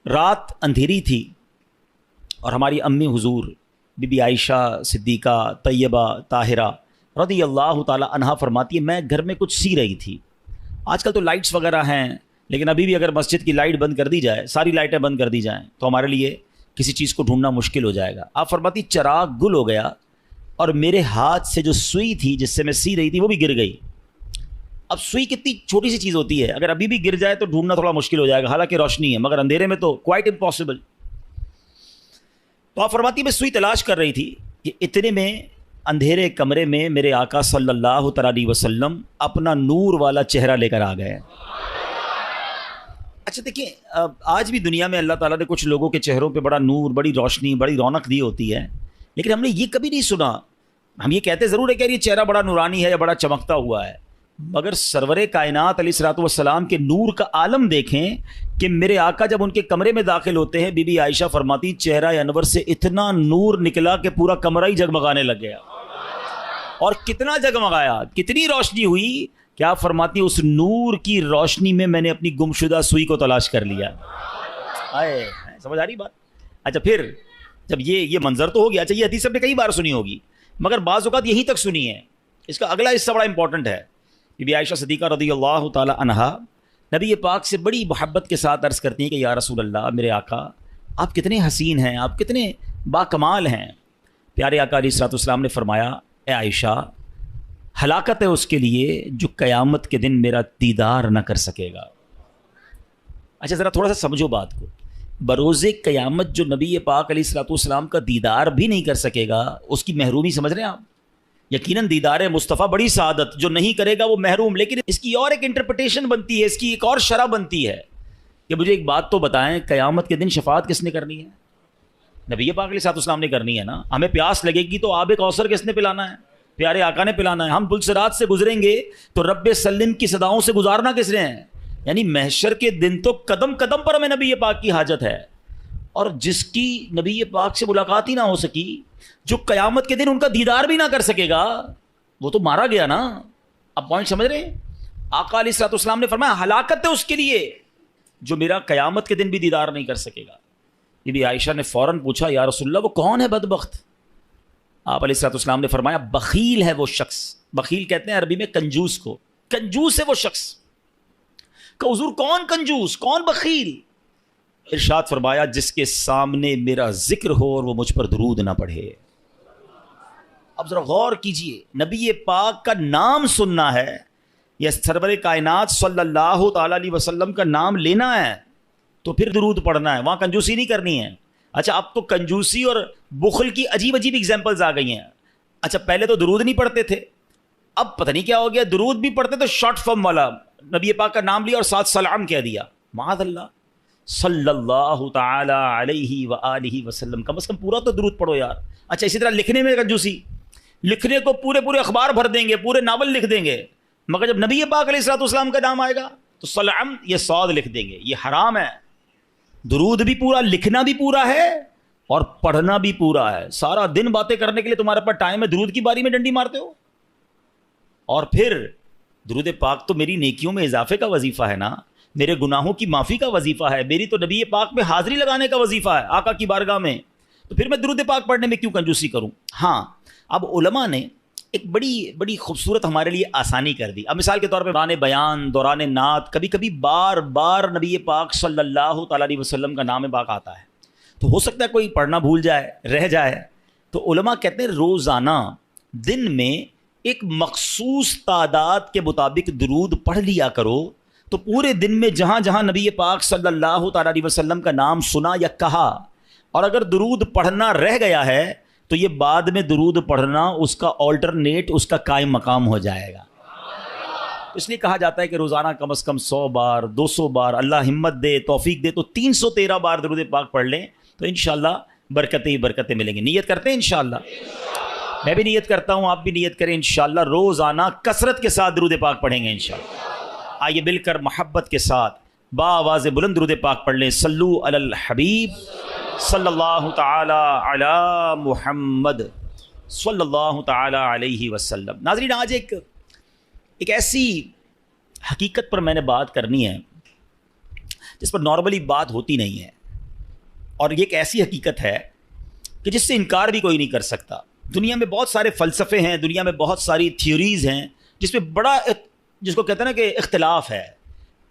رات اندھیری تھی اور ہماری امی حضور بی بی عائشہ صدیقہ طیبہ طاہرہ رضی اللہ تعالی عنہا فرماتی ہے، میں گھر میں کچھ سی رہی تھی. آج کل تو لائٹس وغیرہ ہیں، لیکن ابھی بھی اگر مسجد کی لائٹ بند کر دی جائے، ساری لائٹیں بند کر دی جائیں تو ہمارے لیے کسی چیز کو ڈھونڈنا مشکل ہو جائے گا. آپ فرماتی چراغ گل ہو گیا اور میرے ہاتھ سے جو سوئی تھی جس سے میں سی رہی تھی وہ بھی گر گئی. اب سوئی کتنی چھوٹی سی چیز ہوتی ہے، اگر ابھی بھی گر جائے تو ڈھونڈنا تھوڑا مشکل ہو جائے گا، حالانکہ روشنی ہے، مگر اندھیرے میں تو کوائٹ امپاسبل. تو آپ فرماتی میں سوئی تلاش کر رہی تھی کہ اتنے میں اندھیرے کمرے میں میرے آقا صلی اللہ تعالی علیہ وسلم اپنا نور والا چہرہ لے کر آ گئے. اچھا دیکھیں، آج بھی دنیا میں اللہ تعالیٰ نے کچھ لوگوں کے چہروں پہ بڑا نور، بڑی روشنی، بڑی رونق دی ہوتی ہے، لیکن ہم نے یہ کبھی نہیں سنا. ہم یہ کہتے ضرور ہے کہ یہ چہرہ بڑا نورانی ہے یا بڑا چمکتا ہوا ہے، مگر سرور کائنات علیہ الصلوۃ والسلام کے نور کا عالم دیکھیں کہ میرے آقا جب ان کے کمرے میں داخل ہوتے ہیں، بی بی عائشہ فرماتی چہرہ انور سے اتنا نور نکلا کہ پورا کمرہ ہی جگمگانے لگ گیا. اور کتنا جگمگایا، کتنی روشنی ہوئی، کیا فرماتی اس نور کی روشنی میں میں نے اپنی گمشدہ سوئی کو تلاش کر لیا. سمجھ آ رہی بات؟ اچھا پھر جب یہ منظر تو ہو گیا. اچھا یہ حدیث آپ نے کئی بار سنی ہوگی، مگر بعض اوقات یہیں تک سنی ہے. اس کا اگلا حصہ بڑا امپورٹنٹ ہے. بی بی عائشہ صدیقہ رضی اللہ تعالی عنہا نبی پاک سے بڑی محبت کے ساتھ عرض کرتی ہیں کہ یا رسول اللہ، میرے آقا آپ کتنے حسین ہیں، آپ کتنے با کمال ہیں. پیارے آقا علیہ الصلوۃ والسلام نے فرمایا، اے عائشہ، ہلاکت ہے اس کے لیے جو قیامت کے دن میرا دیدار نہ کر سکے گا. اچھا ذرا تھوڑا سا سمجھو بات کو. بروز قیامت جو نبی پاک علیہ الصلوۃ والسلام کا دیدار بھی نہیں کر سکے گا، اس کی محرومی سمجھ رہے ہیں آپ؟ یقیناً دیدار مصطفیٰ بڑی سعادت، جو نہیں کرے گا وہ محروم. لیکن اس کی اور ایک انٹرپریٹیشن بنتی ہے، اس کی ایک اور شرح بنتی ہے کہ مجھے ایک بات تو بتائیں، قیامت کے دن شفاعت کس نے کرنی ہے؟ نبی پاک علیہ الصلوۃ والسلام نے کرنی ہے نا. ہمیں پیاس لگے گی تو آب کوثر کس نے پلانا ہے؟ پیارے آقا نے پلانا ہے. ہم پلسرات سے گزریں گے تو رب سلم کی صداؤں سے گزارنا کس نے ہے؟ یعنی محشر کے دن تو قدم قدم پر ہمیں نبی پاک کی حاجت ہے. اور جس کی نبی پاک سے ملاقات ہی نہ ہو سکی، جو قیامت کے دن ان کا دیدار بھی نہ کر سکے گا، وہ تو مارا گیا نا. اب پوائنٹ سمجھ رہے ہیں؟ آقا علیہ الصلوۃ والسلام نے فرمایا ہلاکت ہے اس کے لیے جو میرا قیامت کے دن بھی دیدار نہیں کر سکے گا. بی بی عائشہ نے فوراً پوچھا، یا رسول اللہ وہ کون ہے بدبخت؟ آپ علیہ الصلوۃ والسلام نے فرمایا بخیل ہے وہ شخص. بخیل کہتے ہیں عربی میں کنجوس کو. کنجوس ہے وہ شخص. کہ حضور کون کنجوس، کون بخیل؟ ارشاد فرمایا جس کے سامنے میرا ذکر ہو اور وہ مجھ پر درود نہ پڑھے. اب ذرا غور کیجئے، نبی پاک کا نام سننا ہے یا سرور کائنات صلی اللہ تعالی علیہ وسلم کا نام لینا ہے تو پھر درود پڑھنا ہے، وہاں کنجوسی نہیں کرنی ہے. اچھا اب تو کنجوسی اور بخل کی عجیب عجیب ایگزامپلز آ گئی ہیں. اچھا پہلے تو درود نہیں پڑھتے تھے، اب پتہ نہیں کیا ہو گیا، درود بھی پڑھتے تو شارٹ فارم والا، نبی پاک کا نام لیا اور ساتھ سلام کہہ دیا. معاذ اللہ، صلی اللہ تعالی علیہ وآلہ وسلم، کم از کم پورا تو درود پڑھو یار. اچھا اسی طرح لکھنے میں کنجوسی، لکھنے کو پورے اخبار بھر دیں گے، پورے ناول لکھ دیں گے، مگر جب نبی پاک علیہ الصلوۃ والسلام کا نام آئے گا تو سلام یہ صاد لکھ دیں گے. یہ حرام ہے. درود بھی پورا، لکھنا بھی پورا ہے اور پڑھنا بھی پورا ہے. سارا دن باتیں کرنے کے لیے تمہارے پاس ٹائم ہے، درود کی باری میں ڈنڈی مارتے ہو. اور پھر درود پاک تو میری نیکیوں میں اضافے کا وظیفہ ہے نا، میرے گناہوں کی معافی کا وظیفہ ہے، میری تو نبی پاک میں حاضری لگانے کا وظیفہ ہے آقا کی بارگاہ میں. تو پھر میں درود پاک پڑھنے میں کیوں کنجوسی کروں؟ ہاں اب علماء نے ایک بڑی خوبصورت ہمارے لیے آسانی کر دی. اب مثال کے طور پہ دوران بیان، دوران نعت، کبھی کبھی بار نبی پاک صلی اللہ تعالی علیہ وسلم کا نام پاک آتا ہے، تو ہو سکتا ہے کوئی پڑھنا بھول جائے، رہ جائے. تو علماء کہتے ہیں روزانہ دن میں ایک مخصوص تعداد کے مطابق درود پڑھ لیا کرو، تو پورے دن میں جہاں جہاں نبی پاک صلی اللہ تعالی علیہ وسلم کا نام سنا یا کہا، اور اگر درود پڑھنا رہ گیا ہے تو یہ بعد میں درود پڑھنا اس کا آلٹرنیٹ، اس کا قائم مقام ہو جائے گا. اس لیے کہا جاتا ہے کہ روزانہ کم از کم 100 بار 200 بار، اللہ ہمت دے توفیق دے تو 313 بار درود پاک پڑھ لیں تو انشاءاللہ برکتیں ہی برکتیں ملیں گی. نیت کرتے ہیں انشاءاللہ؟ میں بھی نیت کرتا ہوں، آپ بھی نیت کریں انشاءاللہ روزانہ کثرت کے ساتھ درود پاک پڑھیں گے انشاءاللہ. آئیے مل کر محبت کے ساتھ باآواز بلند درود پاک پڑھ لیں. صلو علی الحبیب صلی اللہ تعالی علی محمد صلی اللہ تعالی علیہ وسلم. ناظرین آج ایک ایسی حقیقت پر میں نے بات کرنی ہے جس پر نارملی بات ہوتی نہیں ہے. اور یہ ایک ایسی حقیقت ہے کہ جس سے انکار بھی کوئی نہیں کر سکتا. دنیا میں بہت سارے فلسفے ہیں, دنیا میں بہت ساری تھیوریز ہیں جس میں بڑا, جس کو کہتے ہیں نا کہ اختلاف ہے,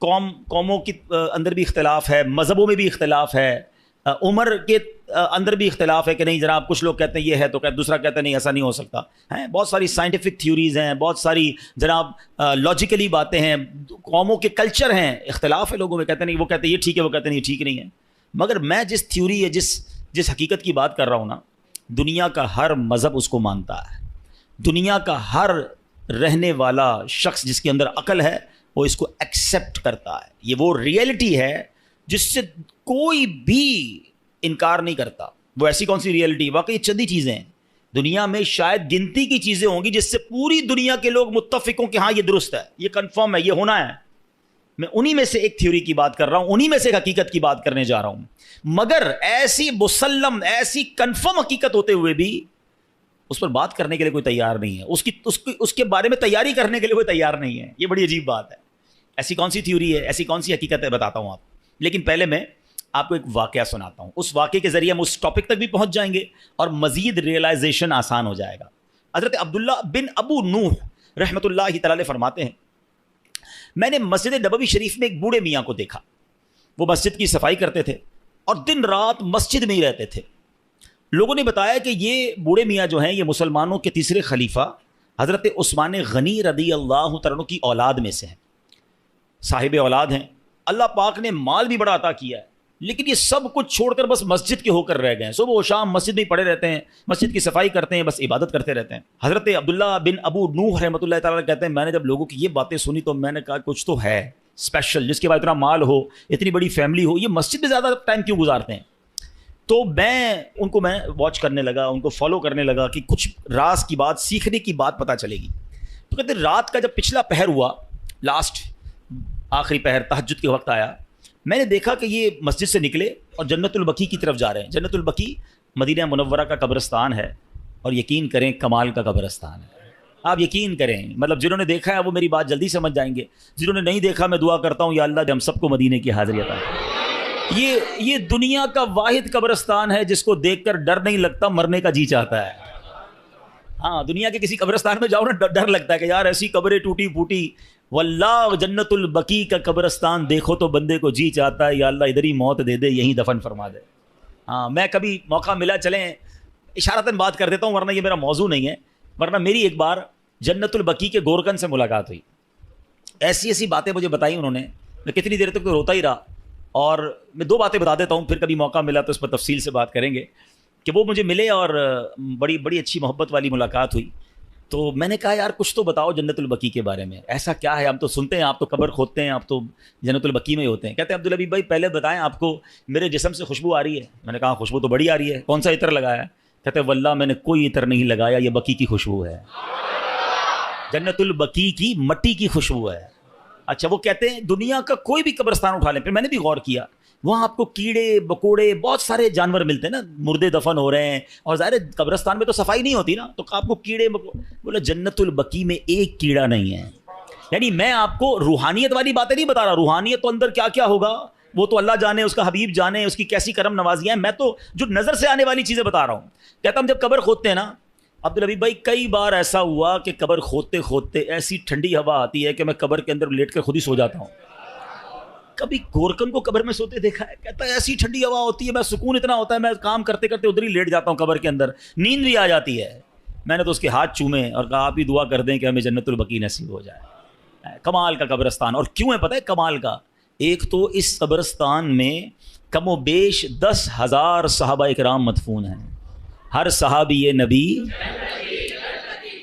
قوموں کے اندر بھی اختلاف ہے, مذہبوں میں بھی اختلاف ہے, عمر کے اندر بھی اختلاف ہے کہ نہیں جناب کچھ لوگ کہتے ہیں یہ ہے تو دوسرا کہتا ہے نہیں ایسا نہیں ہو سکتا ہے. بہت ساری سائنٹیفک تھیوریز ہیں, بہت ساری جناب لاجیکلی باتیں ہیں, قوموں کے کلچر ہیں, اختلاف ہے لوگوں میں, کہتے ہیں نہیں وہ کہتے ہیں یہ ٹھیک ہے, وہ کہتے ہیں یہ ٹھیک نہیں ہے. مگر میں جس تھیوری ہے جس حقیقت کی بات کر رہا ہوں نا, دنیا کا ہر مذہب اس کو مانتا ہے, دنیا کا ہر رہنے والا شخص جس کے اندر عقل ہے وہ اس کو ایکسیپٹ کرتا ہے. یہ وہ ریئلٹی ہے جس سے کوئی بھی انکار نہیں کرتا. وہ ایسی کون سی ریئلٹی؟ واقعی چند ہی چیزیں ہیں دنیا میں, شاید گنتی کی چیزیں ہوں گی جس سے پوری دنیا کے لوگ متفق ہوں کہ ہاں یہ درست ہے, یہ کنفرم ہے, یہ ہونا ہے. میں انہی میں سے ایک تھیوری کی بات کر رہا ہوں, انہی میں سے ایک حقیقت کی بات کرنے جا رہا ہوں. مگر ایسی مسلم, ایسی کنفرم حقیقت ہوتے ہوئے بھی اس پر بات کرنے کے لیے کوئی تیار نہیں ہے, اس کے بارے میں تیاری کرنے کے لیے کوئی تیار نہیں ہے. یہ بڑی عجیب بات ہے. ایسی کون سی تھیوری ہے, ایسی کون سی حقیقت ہے, بتاتا ہوں آپ. لیکن پہلے میں آپ کو ایک واقعہ سناتا ہوں. اس واقعے کے ذریعے ہم اس ٹاپک تک بھی پہنچ جائیں گے اور مزید ریئلائزیشن آسان ہو جائے گا. حضرت عبداللہ بن ابو نوح رحمۃ اللہ تعالی فرماتے ہیں, میں نے مسجد نبوی شریف میں ایک بوڑھے میاں کو دیکھا. وہ مسجد کی صفائی کرتے تھے اور دن رات مسجد میں ہی رہتے تھے. لوگوں نے بتایا کہ یہ بوڑھے میاں جو ہیں یہ مسلمانوں کے تیسرے خلیفہ حضرت عثمان غنی رضی اللہ تعالیٰ عنہ کی اولاد میں سے ہیں, صاحب اولاد ہیں. اللہ پاک نے مال بھی بڑا عطا کیا ہے, لیکن یہ سب کچھ چھوڑ کر بس مسجد کے ہو کر رہ گئے ہیں. صبح و شام مسجد میں پڑے رہتے ہیں, مسجد کی صفائی کرتے ہیں, بس عبادت کرتے رہتے ہیں. حضرت عبداللہ بن ابو نوح رحمۃ اللہ تعالیٰ کہتے ہیں, میں نے جب لوگوں کی یہ باتیں سنی تو میں نے کہا کچھ تو ہے اسپیشل, جس کے بعد اتنا مال ہو, اتنی بڑی فیملی ہو, یہ مسجد میں زیادہ ٹائم کیوں گزارتے ہیں. تو میں واچ کرنے لگا, ان کو فالو کرنے لگا کہ کچھ راز کی بات, سیکھنے کی بات پتہ چلے گی. تو کہتے ہیں رات کا جب پچھلا پہر ہوا, لاسٹ آخری پہر تہجد کے وقت آیا, میں نے دیکھا کہ یہ مسجد سے نکلے اور جنت البقیع کی طرف جا رہے ہیں. جنت البقیع مدینہ منورہ کا قبرستان ہے, اور یقین کریں کمال کا قبرستان ہے. آپ یقین کریں, مطلب جنہوں نے دیکھا ہے وہ میری بات جلدی سمجھ جائیں گے, جنہوں نے نہیں دیکھا میں دعا کرتا ہوں یا اللہ ہم سب کو مدینے کی حاضری عطا کرے. یہ دنیا کا واحد قبرستان ہے جس کو دیکھ کر ڈر نہیں لگتا, مرنے کا جی چاہتا ہے. ہاں, دنیا کے کسی قبرستان میں جاؤ نا ڈر لگتا ہے کہ یار ایسی قبریں ٹوٹی پھوٹی. واللہ جنت البقیع کا قبرستان دیکھو تو بندے کو جی چاہتا ہے یا اللہ ادھر ہی موت دے دے, یہیں دفن فرما دے. ہاں, میں کبھی موقع ملا چلیں اشارتاً بات کر دیتا ہوں, ورنہ یہ میرا موضوع نہیں ہے. ورنہ میری ایک بار جنت البقیع کے گورکن سے ملاقات ہوئی. ایسی باتیں مجھے بتائی انہوں نے, میں کتنی دیر تک تو روتا ہی رہا. اور میں 2 باتیں بتا دیتا ہوں, پھر کبھی موقع ملا تو اس پر تفصیل سے بات کریں گے. کہ وہ مجھے ملے اور بڑی اچھی محبت والی ملاقات ہوئی. تو میں نے کہا یار کچھ تو بتاؤ جنت البقیع کے بارے میں, ایسا کیا ہے؟ ہم تو سنتے ہیں آپ تو قبر کھودتے ہیں, آپ تو جنت البقیع میں ہی ہوتے ہیں. کہتے ہیں عبدالحبیب بھائی پہلے بتائیں آپ کو میرے جسم سے خوشبو آ رہی ہے؟ میں نے کہا خوشبو تو بڑی آ رہی ہے, کون سا عطر لگایا ہے؟ کہتے ہیں واللہ میں نے کوئی عطر نہیں لگایا, یہ بقیع کی خوشبو ہے, جنت البقیع کی مٹی کی خوشبو ہے. اچھا, وہ کہتے ہیں دنیا کا کوئی بھی قبرستان اٹھا لیں. پھر میں نے بھی غور کیا, وہاں آپ کو کیڑے مکوڑے بہت سارے جانور ملتے ہیں نا, مردے دفن ہو رہے ہیں, اور ظاہر قبرستان میں تو صفائی نہیں ہوتی نا, تو آپ کو کیڑے بولا جنت البقیع میں ایک کیڑا نہیں ہے. یعنی میں آپ کو روحانیت والی باتیں نہیں بتا رہا, روحانیت تو اندر کیا کیا ہوگا وہ تو اللہ جانے, اس کا حبیب جانے, اس کی کیسی کرم نوازیاں ہیں. میں تو جو نظر سے آنے والی چیزیں بتا رہا ہوں. کہتا ہم جب قبر کھودتے ہیں نا عبدالحبیب بھائی, کئی بار ایسا ہوا کہ قبر کھودتے کھودتے ایسی ٹھنڈی ہوا آتی ہے کہ میں قبر کے اندر لیٹ کر خود ہی سو جاتا ہوں. کبھی گورکن کو قبر میں سوتے دیکھا ہے؟ کہتا ہے ایسی ٹھنڈی ہوا ہوتی ہے, میں سکون اتنا ہوتا ہے, میں کام کرتے کرتے ادھر ہی لیٹ جاتا ہوں قبر کے اندر, نیند بھی آ جاتی ہے. میں نے تو اس کے ہاتھ چومے اور کہا آپ ہی دعا کر دیں کہ ہمیں جنت البقیع نصیب ہو جائے. کمال کا قبرستان. اور کیوں ہے پتہ ہے کمال کا؟ ایک تو اس قبرستان میں کم و بیش 10,000 صحابہ اکرام مدفون ہیں. ہر صحابی نبی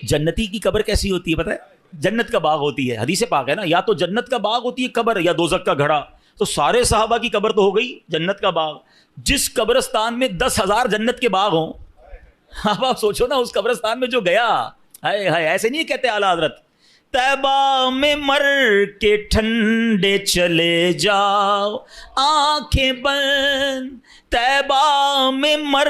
جنتی کی قبر کیسی ہوتی ہے پتہ ہے؟ جنت کا باغ ہوتی ہے, حدیث پاک ہے نا, یا تو جنت کا باغ ہوتی ہے قبر یا دوزخ کا گھڑا. تو سارے صحابہ کی قبر تو ہو گئی جنت کا باغ. جس قبرستان میں 10,000 جنت کے باغ ہوں, اب آپ سوچو نا اس قبرستان میں جو گیا, ہائے ہائے, ایسے نہیں کہتے اعلیٰ حضرت طیبہ میں مر کے ٹھنڈے چلے جاؤ آنکھیں بند, طیبہ میں مر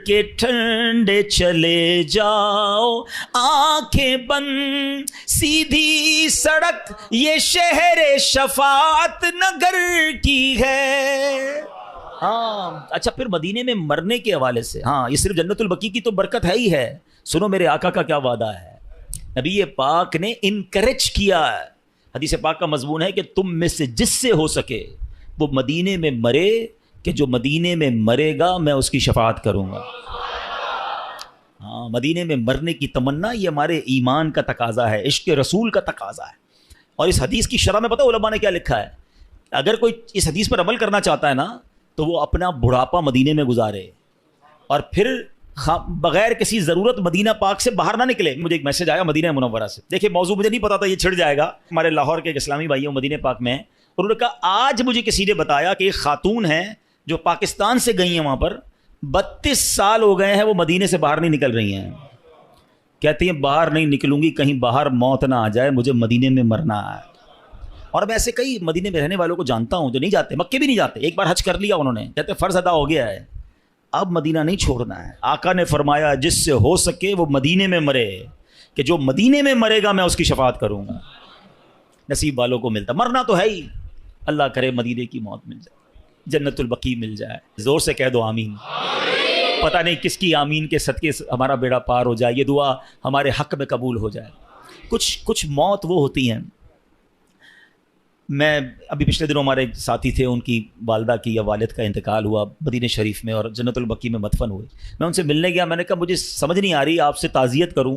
کے ٹھنڈے چلے جاؤ آنکھیں بند, سیدھی سڑک یہ شہر شفاعت نگر کی ہے. ہاں اچھا، پھر مدینے میں مرنے کے حوالے سے، ہاں یہ صرف جنت البقیع کی تو برکت ہے ہی ہے، سنو میرے آقا کا کیا وعدہ ہے. نبی پاک نے انکریج کیا ہے، حدیث پاک کا مضمون ہے کہ تم میں سے جس سے ہو سکے وہ مدینے میں مرے، کہ جو مدینے میں مرے گا میں اس کی شفاعت کروں گا. ہاں مدینے میں مرنے کی تمنا یہ ہمارے ایمان کا تقاضا ہے، عشق رسول کا تقاضا ہے. اور اس حدیث کی شرح میں پتہ علماء نے کیا لکھا ہے؟ اگر کوئی اس حدیث پر عمل کرنا چاہتا ہے نا تو وہ اپنا بڑھاپا مدینے میں گزارے اور پھر بغیر کسی ضرورت مدینہ پاک سے باہر نہ نکلے. مجھے ایک میسج آیا مدینہ منورہ سے، دیکھیں موضوع مجھے نہیں پتا تھا یہ چھڑ جائے گا. ہمارے لاہور کے ایک اسلامی بھائی ہیں مدینہ پاک میں، انہوں نے کہا آج مجھے کسی نے بتایا کہ ایک خاتون ہیں جو پاکستان سے گئی ہیں، وہاں پر 32 سال ہو گئے ہیں وہ مدینے سے باہر نہیں نکل رہی ہیں. کہتی ہیں باہر نہیں نکلوں گی کہیں باہر موت نہ آ جائے، مجھے مدینے میں مرنا ہے. اور میں ایسے کئی مدینے میں رہنے والوں کو جانتا ہوں جو نہیں جاتے، مکے بھی نہیں جاتے. ایک بار حج کر لیا انہوں نے، کہتے فرض ادا ہو گیا ہے، اب مدینہ نہیں چھوڑنا ہے. آقا نے فرمایا جس سے ہو سکے وہ مدینے میں مرے، کہ جو مدینے میں مرے گا میں اس کی شفاعت کروں گا. نصیب والوں کو ملتا، مرنا تو ہے ہی، اللہ کرے مدینے کی موت مل جائے، جنت البقیع مل جائے. زور سے کہہ دو آمین. پتہ نہیں کس کی آمین کے صدقے ہمارا بیڑا پار ہو جائے، یہ دعا ہمارے حق میں قبول ہو جائے. کچھ موت وہ ہوتی ہیں. میں ابھی پچھلے دنوں ہمارے ایک ساتھی تھے، ان کی والدہ کی یا والد کا انتقال ہوا مدینہ شریف میں اور جنت البقیع میں مدفن ہوئے. میں ان سے ملنے گیا، میں نے کہا مجھے سمجھ نہیں آ رہی آپ سے تعزیت کروں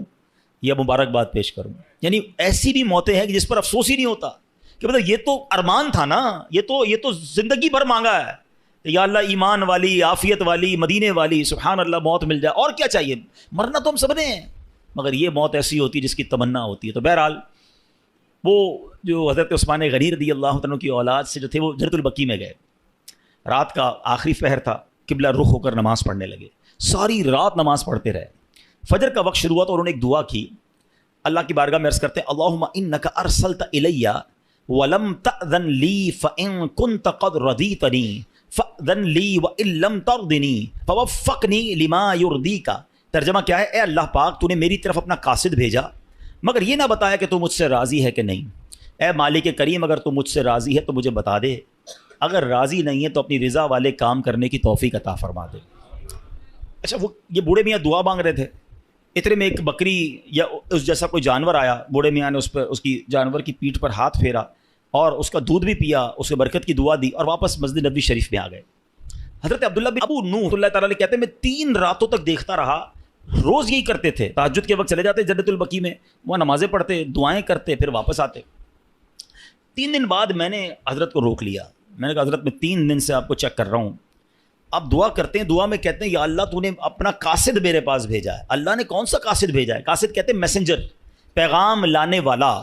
یا مبارکباد پیش کروں. یعنی ایسی بھی موتیں ہیں کہ جس پر افسوس ہی نہیں ہوتا کہ مطلب یہ تو ارمان تھا نا، یہ تو زندگی بھر مانگا ہے، یا اللہ ایمان والی، عافیت والی، مدینے والی، سبحان اللہ موت مل جائے، اور کیا چاہیے. مرنا تو ہم سب نے ہیں، مگر یہ موت ایسی ہوتی ہے جس کی تمنا ہوتی ہے. تو بہرحال وہ جو حضرت عثمان غنی رضی اللہ عنہ کی اولاد سے جو تھے وہ جنت البقیع میں گئے. رات کا آخری پہر تھا، قبلہ رخ ہو کر نماز پڑھنے لگے. ساری رات نماز پڑھتے رہے. فجر کا وقت شروع ہوا تو انہوں نے ایک دعا کی، اللہ کی بارگاہ میں عرض کرتے ہیں اللہم انک ارسلت الی ولم تأذن لی فإن كنت قد رضیتنی فأذن لی وإن لم ترضنی فوفقنی لما یرضیک. ترجمہ کیا ہے؟ اے اللہ پاک تو نے میری طرف اپنا قاصد بھیجا مگر یہ نہ بتایا کہ تو مجھ سے راضی ہے کہ نہیں. اے مالک کریم اگر تو مجھ سے راضی ہے تو مجھے بتا دے، اگر راضی نہیں ہے تو اپنی رضا والے کام کرنے کی توفیق عطا فرما دے. اچھا وہ یہ بوڑھے میاں دعا مانگ رہے تھے، اتنے میں ایک بکری یا اس جیسا کوئی جانور آیا. بوڑھے میاں نے اس کی جانور کی پیٹھ پر ہاتھ پھیرا اور اس کا دودھ بھی پیا، اس کے برکت کی دعا دی اور واپس مسجد نبوی شریف میں آ گئے. حضرت عبداللہ بن ابو نوح اللہ تعالیٰ کہتے ہیں میں 3 راتوں تک دیکھتا رہا، روز یہی کرتے تھے. تہجد کے وقت چلے جاتے جنت البقیع میں، وہاں نمازیں پڑھتے، دعائیں کرتے، پھر واپس آتے. 3 دن بعد میں نے حضرت کو روک لیا. میں نے کہا حضرت میں 3 دن سے آپ کو چیک کر رہا ہوں، آپ دعا کرتے ہیں، دعا میں کہتے ہیں یا اللہ تو نے اپنا قاصد میرے پاس بھیجا ہے. اللہ نے کون سا قاصد بھیجا ہے؟ قاصد کہتے ہیں میسنجر، پیغام لانے والا.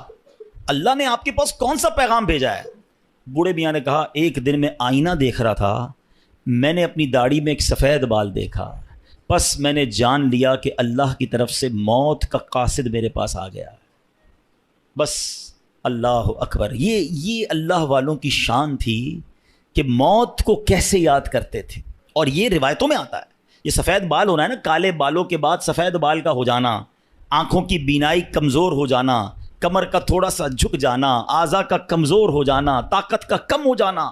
اللہ نے آپ کے پاس کون سا پیغام بھیجا ہے؟ بوڑھے میاں نے کہا ایک دن میں آئینہ دیکھ رہا تھا، میں نے اپنی داڑھی میں ایک سفید بال دیکھا، بس میں نے جان لیا کہ اللہ کی طرف سے موت کا قاصد میرے پاس آ گیا. بس اللہ اکبر. یہ اللہ والوں کی شان تھی کہ موت کو کیسے یاد کرتے تھے. اور یہ روایتوں میں آتا ہے، یہ سفید بال ہونا ہے نا، کالے بالوں کے بعد سفید بال کا ہو جانا، آنکھوں کی بینائی کمزور ہو جانا، کمر کا تھوڑا سا جھک جانا، اعضاء کا کمزور ہو جانا، طاقت کا کم ہو جانا،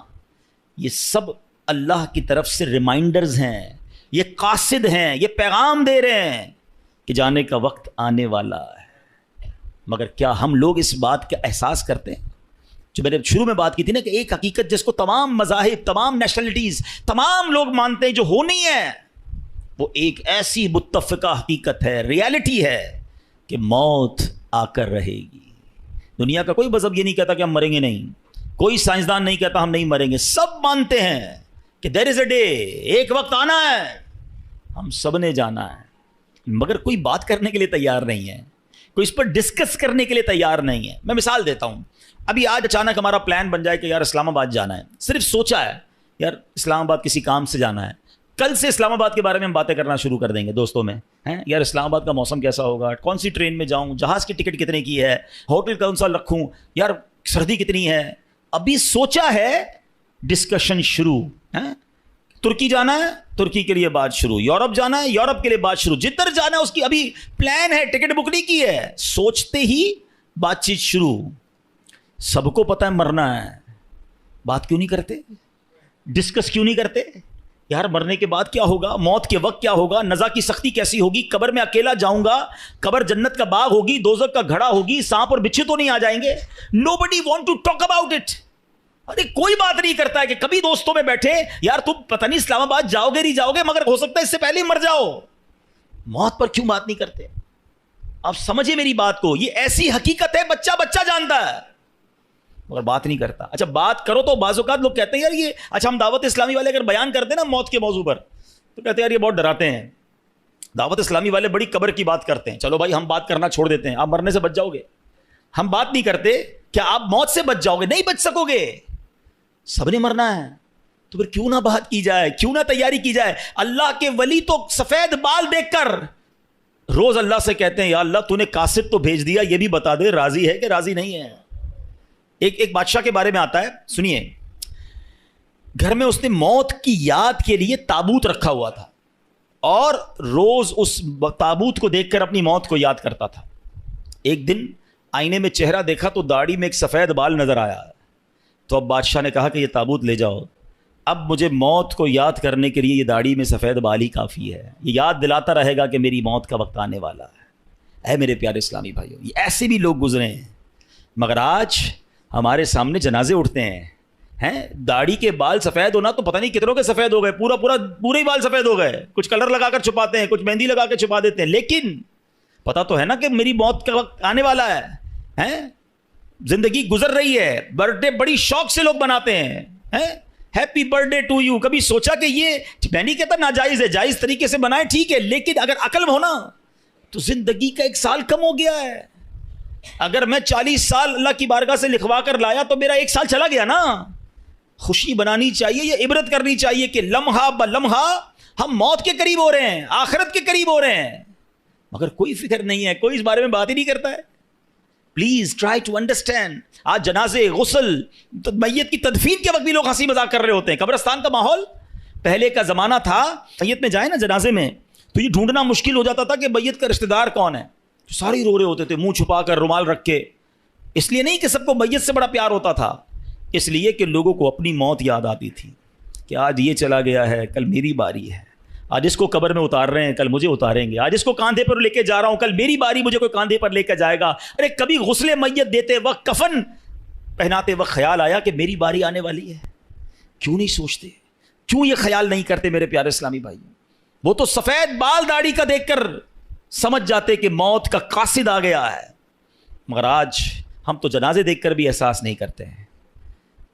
یہ سب اللہ کی طرف سے ریمائنڈرز ہیں، یہ قاصد ہیں، یہ پیغام دے رہے ہیں کہ جانے کا وقت آنے والا ہے. مگر کیا ہم لوگ اس بات کا احساس کرتے ہیں؟ جو میں نے شروع میں بات کی تھی نا کہ ایک حقیقت جس کو تمام مذاہب، تمام نیشنلٹیز، تمام لوگ مانتے ہیں جو ہونی ہے، وہ ایک ایسی متفقہ حقیقت ہے، ریالٹی ہے کہ موت آ کر رہے گی. دنیا کا کوئی مذہب یہ نہیں کہتا کہ ہم مریں گے نہیں، کوئی سائنسدان نہیں کہتا ہم نہیں مریں گے. سب مانتے ہیں کہ دیر از اے ڈے، ایک وقت آنا ہے، ہم سب نے جانا ہے. مگر کوئی بات کرنے کے لیے تیار نہیں ہے، کوئی اس پر ڈسکس کرنے کے لیے تیار نہیں ہے. میں مثال دیتا ہوں، ابھی آج اچانک ہمارا پلان بن جائے کہ یار اسلام آباد جانا ہے، صرف سوچا ہے یار اسلام آباد کسی کام سے جانا ہے، کل سے اسلام آباد کے بارے میں ہم باتیں کرنا شروع کر دیں گے دوستوں میں، ہیں یار اسلام آباد کا موسم کیسا ہوگا، کون سی ٹرین میں جاؤں، جہاز کی ٹکٹ کتنے کی ہے، ہوٹل کون سا رکھوں، یار سردی کتنی ہے. ابھی سوچا ہے، ڈسکشن شروع. ترکی جانا ہے، ترکی کے لیے بات شروع، یورپ جانا ہے، یورپ کے لیے بات شروع، جدھر جانا ہے اس کی ابھی پلان ہے، ٹکٹ بک نہیں کی ہے، سوچتے ہی بات چیت شروع. سب کو پتہ ہے مرنا ہے، بات کیوں نہیں کرتے؟ ڈسکس کیوں نہیں کرتے؟ یار مرنے کے بعد کیا ہوگا, موت کے وقت کیا ہوگا, نزا کی سختی کیسی ہوگی, قبر میں اکیلا جاؤں گا, قبر جنت کا باغ ہوگی, دوزخ کا گھڑا ہوگی, سانپ اور بچھو تو نہیں آ جائیں گے. Nobody want to talk about it. ارے کوئی بات نہیں کرتا ہے کہ کبھی دوستوں میں بیٹھے یار تم پتہ نہیں اسلام آباد جاؤ گے نہیں جاؤ گے, مگر ہو سکتا ہے اس سے پہلے ہی مر جاؤ. موت پر کیوں بات نہیں کرتے؟ آپ سمجھے میری بات کو, یہ ایسی حقیقت ہے بچہ بچہ جانتا ہے مگر بات نہیں کرتا. اچھا بات کرو تو بعض اوقات لوگ کہتے ہیں یار یہ, اچھا ہم دعوت اسلامی والے اگر بیان کرتے ہیں نا موت کے موضوع پر تو کہتے ہیں یار یہ بہت ڈراتے ہیں. دعوت اسلامی والے بڑی قبر کی بات کرتے ہیں. چلو بھائی ہم بات کرنا چھوڑ دیتے ہیں, آپ مرنے سے بچ جاؤ گے. ہم بات نہیں کرتے کیا آپ موت سے بچ جاؤ گے؟ نہیں بچ سکو گے, سب نے مرنا ہے. تو پھر کیوں نہ بات کی جائے, کیوں نہ تیاری کی جائے. اللہ کے ولی تو سفید بال دیکھ کر روز اللہ سے کہتے ہیں یا اللہ تو نے قاصد تو بھیج دیا, یہ بھی بتا دے راضی ہے کہ راضی نہیں ہے. ایک بادشاہ کے بارے میں آتا ہے, سنیے. گھر میں اس نے موت کی یاد کے لیے تابوت رکھا ہوا تھا اور روز اس تابوت کو دیکھ کر اپنی موت کو یاد کرتا تھا. ایک دن آئینے میں چہرہ دیکھا تو داڑھی میں ایک سفید بال نظر آیا. تو اب بادشاہ نے کہا کہ یہ تابوت لے جاؤ, اب مجھے موت کو یاد کرنے کے لیے یہ داڑھی میں سفید بال ہی کافی ہے, یہ یاد دلاتا رہے گا کہ میری موت کا وقت آنے والا ہے. اے میرے پیارے اسلامی بھائیوں, یہ ایسے بھی لوگ گزرے ہیں. مگر آج ہمارے سامنے جنازے اٹھتے ہیں, داڑھی کے بال سفید ہونا تو پتہ نہیں کتنوں کے سفید ہو گئے, پورے ہی بال سفید ہو گئے. کچھ کلر لگا کر چھپاتے ہیں, کچھ مہندی لگا کے چھپا دیتے ہیں, لیکن پتہ تو ہے نا کہ میری موت کا وقت آنے والا ہے. زندگی گزر رہی ہے, برتھ ڈے بڑی شوق سے لوگ مناتے ہیں, happy birthday to you. کبھی سوچا کہ یہ, میں نہیں کہتا ناجائز ہے, جائز طریقے سے منائیں ٹھیک ہے, لیکن اگر عقل میں ہونا تو زندگی کا 1 سال کم ہو گیا ہے. اگر میں 40 سال اللہ کی بارگاہ سے لکھوا کر لایا تو میرا 1 سال چلا گیا نا. خوشی بنانی چاہیے, یہ عبرت کرنی چاہیے کہ لمحہ بلمحہ ہم موت کے قریب ہو رہے ہیں, آخرت کے قریب ہو رہے ہیں, مگر کوئی فکر نہیں ہے, کوئی اس بارے میں بات ہی نہیں کرتا ہے. Please try to understand. آج جنازے, غسل, میت کی تدفین کے وقت بھی لوگ ہنسی مذاق کر رہے ہوتے ہیں. قبرستان کا ماحول پہلے کا زمانہ تھا, میت میں جائے نا جنازے میں تو یہ ڈھونڈنا مشکل ہو جاتا تھا کہ میت کا رشتہ دار کون ہے. سارے رو رہے ہوتے تھے منہ چھپا کر, رومال رکھ کے. اس لیے نہیں کہ سب کو میت سے بڑا پیار ہوتا تھا, اس لیے کہ لوگوں کو اپنی موت یاد آتی تھی کہ آج یہ چلا گیا ہے, کل میری باری ہے. آج اس کو قبر میں اتار رہے ہیں, کل مجھے اتاریں گے. آج اس کو کاندھے پر لے کے جا رہا ہوں, کل میری باری مجھے کوئی کاندھے پر لے کے جائے گا. ارے کبھی غسل میت دیتے وقت, کفن پہناتے وقت خیال آیا کہ میری باری آنے والی ہے؟ کیوں نہیں سوچتے, کیوں یہ خیال نہیں کرتے میرے پیارے اسلامی بھائی؟ وہ تو سفید بال داڑھی کا دیکھ کر سمجھ جاتے کہ موت کا قاصد آ گیا ہے, مگر آج ہم تو جنازے دیکھ کر بھی احساس نہیں کرتے ہیں.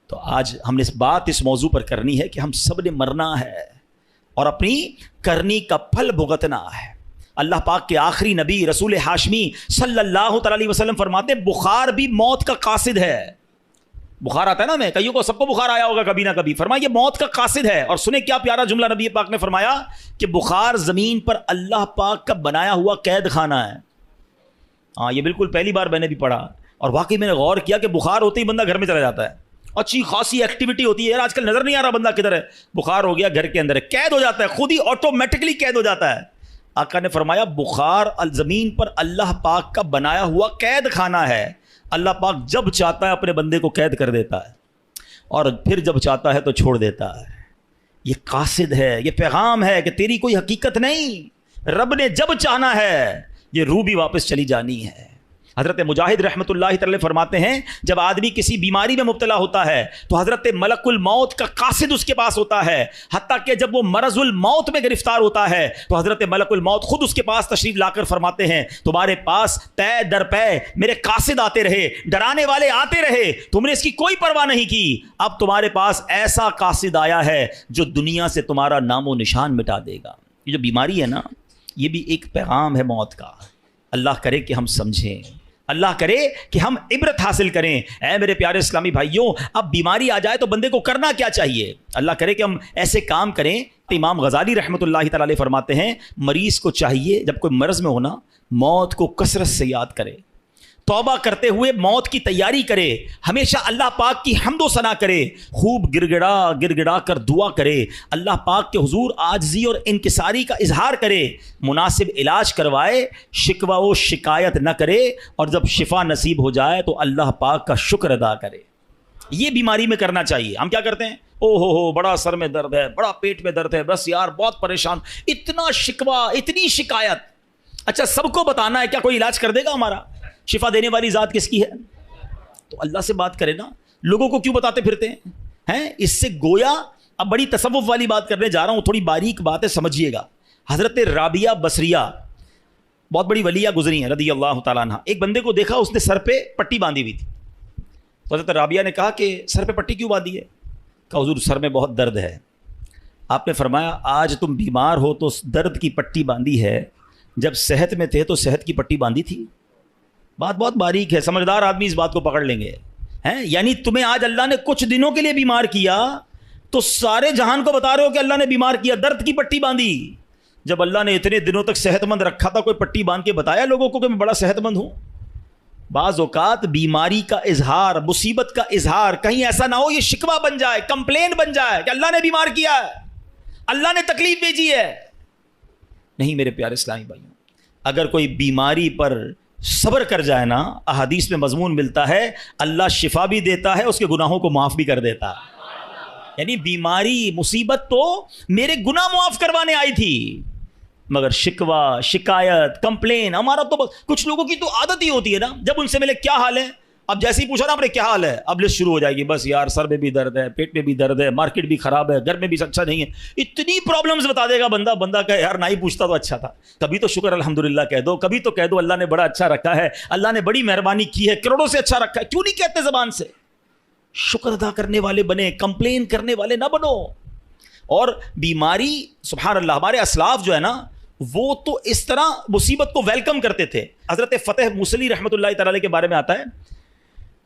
تو آج ہم نے اس موضوع پر کرنی ہے کہ ہم سب نے مرنا ہے اور اپنی کرنی کا پھل بھگتنا ہے. اللہ پاک کے آخری نبی رسول ہاشمی صلی اللہ تعالی علیہ وسلم فرماتے ہیں بخار بھی موت کا قاصد ہے. بخار آتا ہے نا, میں کئیوں کو سب کو بخار آیا ہوگا کبھی نہ کبھی. فرمایا یہ موت کا قاصد ہے. اور سنیں کیا پیارا جملہ نبی پاک نے فرمایا کہ بخار زمین پر اللہ پاک کا بنایا ہوا قید خانہ ہے. ہاں یہ بالکل پہلی بار میں نے بھی پڑھا, اور واقعی میں نے غور کیا کہ بخار ہوتے ہی بندہ گھر میں چلا جاتا ہے, اچھی خاصی ایکٹیویٹی ہوتی ہے. یار آج کل نظر نہیں آ رہا بندہ کدھر ہے, بخار ہو گیا گھر کے اندر ہے, قید ہو جاتا ہے, خود ہی آٹومیٹکلی قید ہو جاتا ہے. آقا نے فرمایا بخار زمین پر اللہ پاک کا بنایا ہوا قید خانہ ہے. اللہ پاک جب چاہتا ہے اپنے بندے کو قید کر دیتا ہے اور پھر جب چاہتا ہے تو چھوڑ دیتا ہے. یہ قاصد ہے, یہ پیغام ہے کہ تیری کوئی حقیقت نہیں, رب نے جب چاہنا ہے یہ روح بھی واپس چلی جانی ہے. حضرت مجاہد رحمۃ اللہ تعالی فرماتے ہیں جب آدمی کسی بیماری میں مبتلا ہوتا ہے تو حضرت ملک الموت کا قاصد اس کے پاس ہوتا ہے, حتیٰ کہ جب وہ مرض الموت میں گرفتار ہوتا ہے تو حضرت ملک الموت خود اس کے پاس تشریف لا کر فرماتے ہیں تمہارے پاس پے در پے میرے قاصد آتے رہے, ڈرانے والے آتے رہے, تم نے اس کی کوئی پرواہ نہیں کی, اب تمہارے پاس ایسا قاصد آیا ہے جو دنیا سے تمہارا نام و نشان مٹا دے گا. یہ جو بیماری ہے نا, یہ بھی ایک پیغام ہے موت کا. اللہ کرے کہ ہم سمجھیں, اللہ کرے کہ ہم عبرت حاصل کریں. اے میرے پیارے اسلامی بھائیوں, اب بیماری آ جائے تو بندے کو کرنا کیا چاہیے؟ اللہ کرے کہ ہم ایسے کام کریں. امام غزالی رحمۃ اللہ تعالی علیہ فرماتے ہیں مریض کو چاہیے جب کوئی مرض میں ہونا موت کو کثرت سے یاد کرے, توبہ کرتے ہوئے موت کی تیاری کرے, ہمیشہ اللہ پاک کی حمد و ثنا کرے, خوب گڑ گڑا کر دعا کرے, اللہ پاک کے حضور عاجزی اور انکساری کا اظہار کرے, مناسب علاج کروائے, شکوہ و شکایت نہ کرے, اور جب شفا نصیب ہو جائے تو اللہ پاک کا شکر ادا کرے. یہ بیماری میں کرنا چاہیے. ہم کیا کرتے ہیں, ہو بڑا سر میں درد ہے, بڑا پیٹ میں درد ہے, بس یار بہت پریشان, اتنا شکوہ, اتنی شکایت. اچھا سب کو بتانا ہے, کیا کوئی علاج کر دے گا ہمارا؟ شفا دینے والی ذات کس کی ہے؟ تو اللہ سے بات کرے نا, لوگوں کو کیوں بتاتے پھرتے ہیں؟ اس سے گویا اب بڑی تصوف والی بات کرنے جا رہا ہوں, تھوڑی باریک بات ہے, سمجھیے گا. حضرت رابعہ بصریہ بہت بڑی ولیہ گزری ہیں رضی اللہ تعالیٰ عنہ. ایک بندے کو دیکھا, اس نے سر پہ پٹی باندھی ہوئی تھی. تو حضرت رابعہ نے کہا کہ سر پہ پٹی کیوں باندھی ہے؟ کہا حضور سر میں بہت درد ہے. آپ نے فرمایا آج تم بیمار ہو تو درد کی پٹی باندھی ہے, جب صحت میں تھے تو صحت کی پٹی باندھی تھی. بات بہت باریک ہے, سمجھدار آدمی اس بات کو پکڑ لیں گے. یعنی تمہیں آج اللہ نے کچھ دنوں کے لیے بیمار کیا تو سارے جہان کو بتا رہے ہو کہ اللہ نے بیمار کیا, درد کی پٹی باندھی. جب اللہ نے اتنے دنوں تک صحت مند رکھا تھا, کوئی پٹی باندھ کے بتایا لوگوں کو کہ میں بڑا صحت مند ہوں؟ بعض اوقات بیماری کا اظہار, مصیبت کا اظہار کہیں ایسا نہ ہو یہ شکوہ بن جائے, کمپلین بن جائے کہ اللہ نے بیمار کیا ہے, اللہ نے تکلیف بھیجی ہے. نہیں میرے پیارے اسلامی بھائیوں, اگر کوئی بیماری پر صبر کر جائے نا, احادیث میں مضمون ملتا ہے اللہ شفا بھی دیتا ہے, اس کے گناہوں کو معاف بھی کر دیتا ہے. یعنی بیماری مصیبت تو میرے گناہ معاف کروانے آئی تھی, مگر شکوہ, شکایت, کمپلین, ہمارا تو کچھ لوگوں کی تو عادت ہی ہوتی ہے نا, جب ان سے ملے کیا حال ہے, اب جیسے ہی پوچھا نا آپ نے کیا حال ہے, اب لسٹ شروع ہو جائے گی, بس یار سر میں بھی درد ہے, پیٹ میں بھی درد ہے, مارکیٹ بھی خراب ہے, گھر میں بھی اچھا نہیں ہے, اتنی پرابلمز بتا دے گا بندہ. بندہ کہ یار نہ ہی پوچھتا تو اچھا تھا. کبھی تو شکر الحمدللہ کہہ دو, کبھی تو کہہ دو اللہ نے بڑا اچھا رکھا ہے, اللہ نے بڑی مہربانی کی ہے, کروڑوں سے اچھا رکھا ہے. کیوں نہیں کہتے زبان سے؟ شکر ادا کرنے والے بنے, کمپلین کرنے والے نہ بنو. اور بیماری سبحان اللہ, ہمارے اسلاف جو ہے نا وہ تو اس طرح مصیبت کو ویلکم کرتے تھے. حضرت فتح موصلی رحمۃ اللہ تعالی کے بارے میں آتا ہے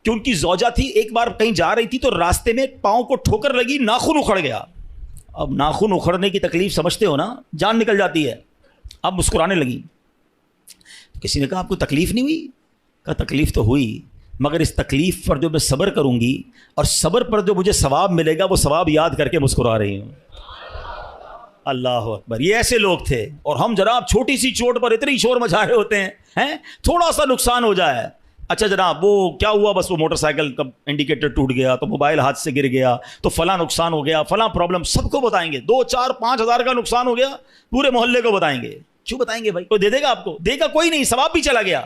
کہ ان کی زوجہ تھی, ایک بار کہیں جا رہی تھی تو راستے میں پاؤں کو ٹھوکر لگی, ناخن اکھڑ گیا. اب ناخن اکھڑنے کی تکلیف سمجھتے ہو نا, جان نکل جاتی ہے. اب مسکرانے لگی. کسی نے کہا آپ کو تکلیف نہیں ہوئی؟ کہا تکلیف تو ہوئی, مگر اس تکلیف پر جو میں صبر کروں گی اور صبر پر جو مجھے ثواب ملے گا وہ ثواب یاد کر کے مسکرا رہی ہوں. اللہ اکبر. یہ ایسے لوگ تھے, اور ہم جناب چھوٹی سی چوٹ پر اتنی شور مچا رہے ہوتے ہیں, تھوڑا سا نقصان ہو جائے, اچھا جناب وہ کیا ہوا, بس وہ موٹر سائیکل کا انڈیکیٹر ٹوٹ گیا, تو موبائل ہاتھ سے گر گیا, تو فلاں نقصان ہو گیا, فلاں پرابلم, سب کو بتائیں گے. 2 4 5 ہزار کا نقصان ہو گیا, پورے محلے کو بتائیں گے. کیوں بتائیں گے بھائی؟ کوئی دے دے گا آپ کو؟ دے گا کوئی نہیں, ثواب بھی چلا گیا.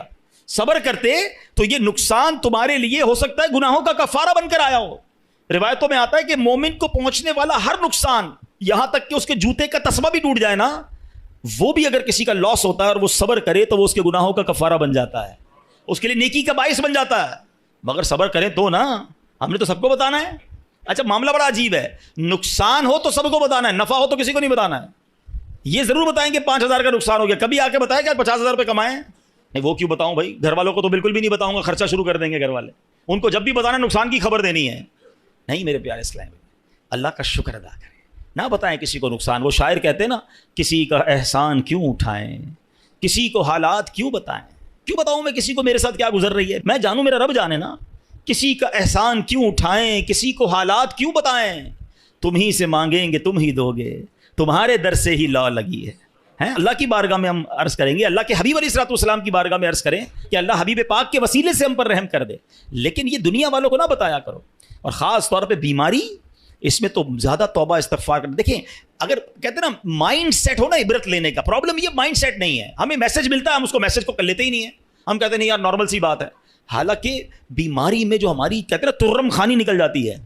صبر کرتے تو یہ نقصان تمہارے لیے ہو سکتا ہے گناہوں کا کفارہ بن کر آیا ہو. روایتوں میں آتا ہے کہ مومن کو پہنچنے والا ہر نقصان, یہاں تک کہ اس کے جوتے کا تسمہ بھی ٹوٹ جائے نا, وہ بھی اگر کسی کا لاس ہوتا ہے اور وہ صبر کرے تو وہ اس کے گناہوں کا کفارہ بن جاتا ہے, اس کے لیے نیکی کا باعث بن جاتا ہے. مگر صبر کریں تو نا, ہم نے تو سب کو بتانا ہے. اچھا معاملہ بڑا عجیب ہے, نقصان ہو تو سب کو بتانا ہے, نفع ہو تو کسی کو نہیں بتانا ہے. یہ ضرور بتائیں کہ 5,000 کا نقصان ہو گیا, کبھی آ کے بتائیں کہ 50,000 روپے کمائیں. نہیں وہ کیوں بتاؤں بھائی, گھر والوں کو تو بالکل بھی نہیں بتاؤں گا, خرچہ شروع کر دیں گے گھر والے. ان کو جب بھی بتانا نقصان کی خبر دینی ہے. نہیں میرے پیارے اسلام, اللہ کا شکر ادا کریں, نہ بتائیں کسی کو نقصان. وہ شاعر کہتے ہیں نا, کسی کا احسان کیوں اٹھائیں, کسی کو حالات کیوں بتائیں. کیوں بتاؤں میں کسی کو میرے ساتھ کیا گزر رہی ہے؟ میں جانوں, میرا رب جانے نا. کسی کا احسان کیوں اٹھائیں, کسی کو حالات کیوں بتائیں. تم ہی سے مانگیں گے تم ہی دو گے, تمہارے در سے ہی لا لگی ہے. اللہ کی بارگاہ میں ہم عرض کریں گے, اللہ کے حبیب علیہ الصلوۃ والسلام کی بارگاہ میں عرض کریں کہ اللہ حبیب پاک کے وسیلے سے ہم پر رحم کر دے. لیکن یہ دنیا والوں کو نہ بتایا کرو, اور خاص طور پہ بیماری, اس میں تو زیادہ توبہ استغفار کریں. دیکھیں اگر کہتے ہیں نا مائنڈ سیٹ ہو نا عبرت لینے کا, پرابلم یہ مائنڈ سیٹ نہیں ہے. ہمیں میسج ملتا ہے, ہم اس کو میسج کو کر لیتے ہی نہیں ہیں. ہم کہتے ہیں نہیں یار نارمل سی بات ہے. حالانکہ بیماری میں جو ہماری کہتے ہیں نا ترم خانی نکل جاتی ہے,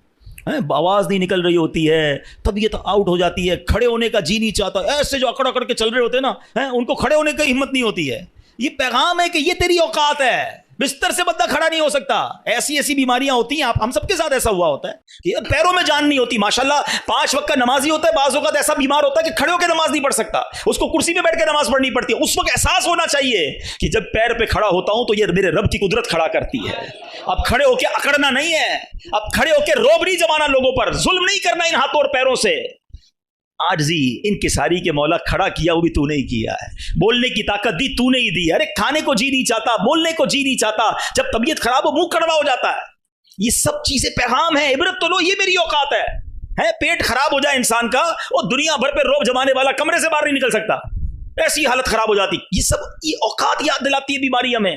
آواز نہیں نکل رہی ہوتی ہے, طبیعت آؤٹ ہو جاتی ہے, کھڑے ہونے کا جی نہیں چاہتا. ایسے جو اکڑ اکڑ کے چل رہے ہوتے ہیں نا, ان کو کھڑے ہونے کی ہمت نہیں ہوتی ہے. یہ پیغام ہے کہ یہ تیری اوقات ہے, بستر سے بندہ کھڑا نہیں ہو سکتا. ایسی ایسی بیماریاں ہوتی ہیں, ہم سب کے ساتھ ایسا ہوا ہوتا ہے کہ پیروں میں جان نہیں ہوتی. ماشاءاللہ 5 وقت کا نمازی ہوتا ہے, بعض اوقات ایسا بیمار ہوتا ہے کہ کھڑے ہو کے نماز نہیں پڑھ سکتا, اس کو کرسی پہ بیٹھ کے نماز پڑھنی پڑتی ہے. اس وقت احساس ہونا چاہیے کہ جب پیر پہ کھڑا ہوتا ہوں تو یہ میرے رب کی قدرت کھڑا کرتی ہے. اب کھڑے ہو کے اکڑنا نہیں ہے, اب کھڑے ہو کے روب نہیں جمانا لوگوں پر, ظلم نہیں کرنا ان ہاتھوں اور پیروں سے. عاجزی انکساری کے مولا کھڑا کیا, وہ بھی تو نے ہی کیا ہے. بولنے کی طاقت دی تو نے ہی دی. ارے کھانے کو جی نہیں چاہتا, بولنے کو جی نہیں چاہتا, جب طبیعت خراب ہو منہ کڑوا ہو جاتا ہے. یہ سب چیزیں پیغام ہے, عبرت تو لو, یہ میری اوقات ہے. پیٹ خراب ہو جائے انسان کا, اور دنیا بھر پہ روب جمانے والا کمرے سے باہر نہیں نکل سکتا, ایسی حالت خراب ہو جاتی. یہ سب یہ اوقات یاد دلاتی ہے بیماری ہمیں.